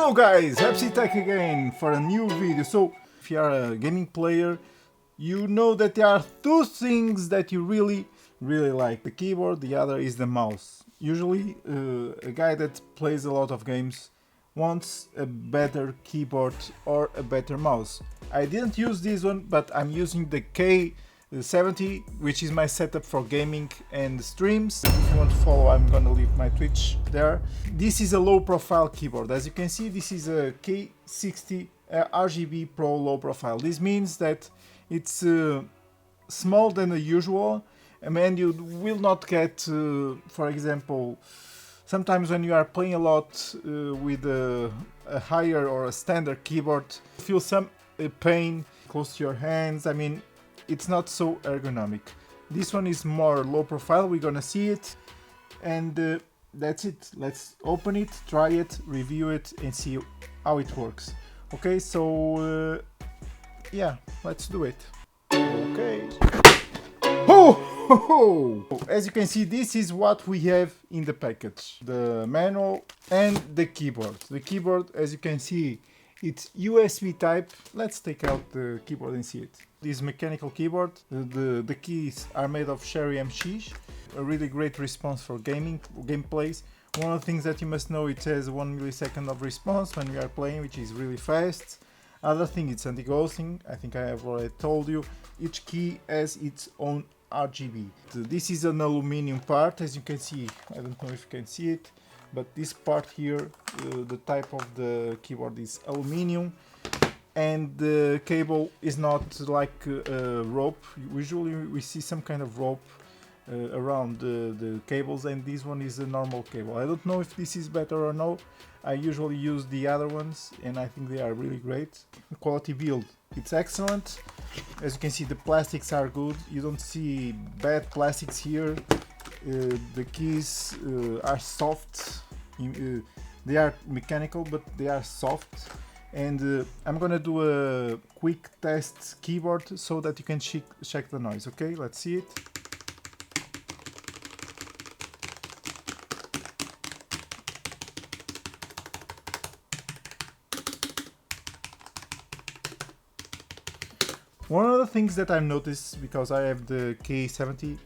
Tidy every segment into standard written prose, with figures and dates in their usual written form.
Hello guys, epsytech again for a new video. So if you are a gaming player, you know that there are two things that you really like. The keyboard, the other is the mouse. Usually a guy that plays a lot of games wants a better keyboard or a better mouse. I didn't use this one, but I'm using the K70, which is my setup for gaming and streams. If you want to follow, I'm gonna leave my Twitch there. This is a low profile keyboard. As you can see, this is a K60 RGB Pro low profile. This means that it's smaller than the usual, and you will not get, for example, sometimes when you are playing a lot with a higher or a standard keyboard, you feel some pain close to your hands. I mean, it's not so ergonomic. This one is more low profile, we're gonna see it, and that's it. Let's open it, try it, review it, and see how it works. Okay, so yeah, let's do it. Okay. Oh! As you can see, this is what we have in the package. The manual and the keyboard. The keyboard, as you can see, it's USB type. Let's take out the keyboard and see it. This mechanical keyboard, the keys are made of Cherry MX, a really great response for gameplays. One of the things that you must know, it has 1 millisecond of response when we are playing, which is really fast. Other thing, it's anti-ghosting. I think I have already told you. Each key has its own RGB. This is an aluminum part, as you can see. I don't know if you can see it, but this part here, the type of the keyboard is aluminum, and the cable is not like a rope. Usually we see some kind of rope around the cables, and this one is a normal cable. I don't know if this is better or no. I usually use the other ones, and I think they are really great. The quality build, it's excellent. As you can see, the plastics are good. You don't see bad plastics here. The keys are soft. They are mechanical, but they are soft. And I'm gonna do a quick test keyboard so that you can check the noise. Okay, let's see it. One of the things that I've noticed, because I have the K70,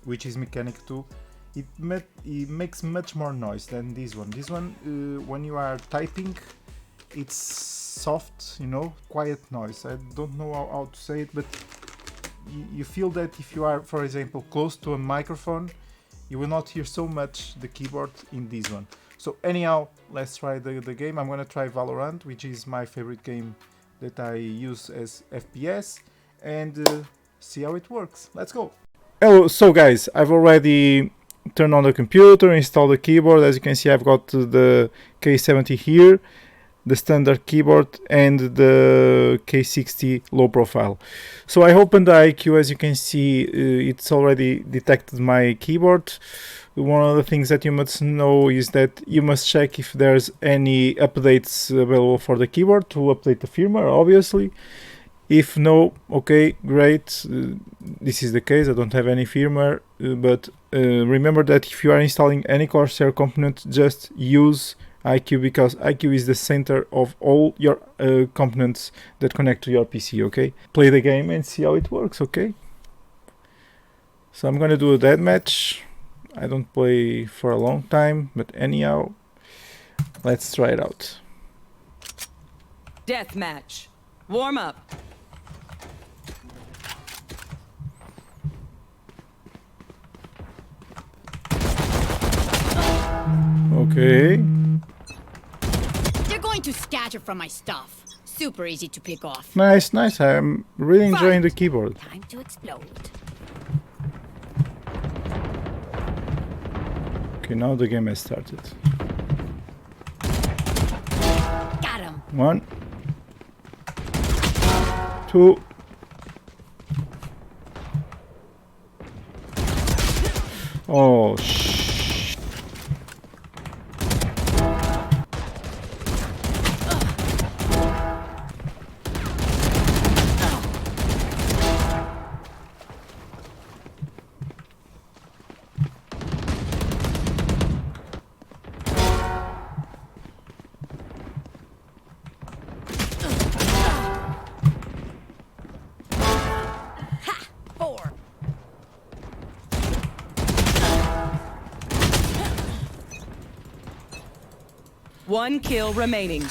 which is mechanic too, it makes much more noise than this one. This one, when you are typing, it's soft, you know, quiet noise. I don't know how to say it, but you feel that if you are, for example, close to a microphone, you will not hear so much the keyboard in this one. So anyhow, let's try the game. I'm gonna try Valorant, which is my favorite game that I use as FPS, and see how it works. Let's go. Hello, so guys, I've already turned on the computer, installed the keyboard. As you can see, I've got the K70 here, the standard keyboard, and the K60 low profile. So I opened the IQ. As you can see, it's already detected my keyboard. One of the things that you must know is that you must check if there's any updates available for the keyboard to update the firmware, obviously. If no, okay, great, this is the case. I don't have any firmware, but remember that if you are installing any Corsair component, just use IQ, because IQ is the center of all your components that connect to your PC, okay? Play the game and see how it works, okay? So I'm gonna do a deathmatch. I don't play for a long time, but anyhow, let's try it out. Deathmatch. Warm up. Okay. They're going to scatter from my stuff. Super easy to pick off. Nice, nice. I'm really enjoying the keyboard. Time to explode. Okay, now the game has started. Got him. 1, 2. Oh, One kill remaining.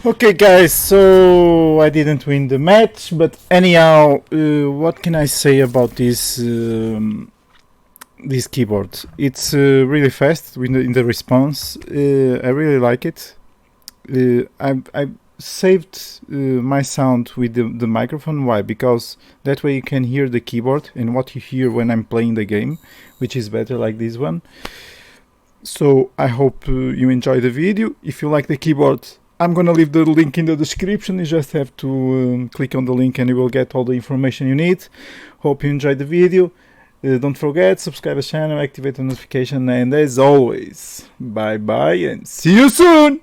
Okay guys, so I didn't win the match, but anyhow, what can I say about this keyboard? It's really fast in the response. I really like it. I saved my sound with the microphone. Why? Because that way you can hear the keyboard and what you hear when I'm playing the game, which is better like this one. So I hope you enjoy the video. If you like the keyboard, I'm gonna leave the link in the description. You just have to click on the link and you will get all the information you need. Hope you enjoyed the video. Don't forget, subscribe the channel, activate the notification, and as always, bye bye and see you soon!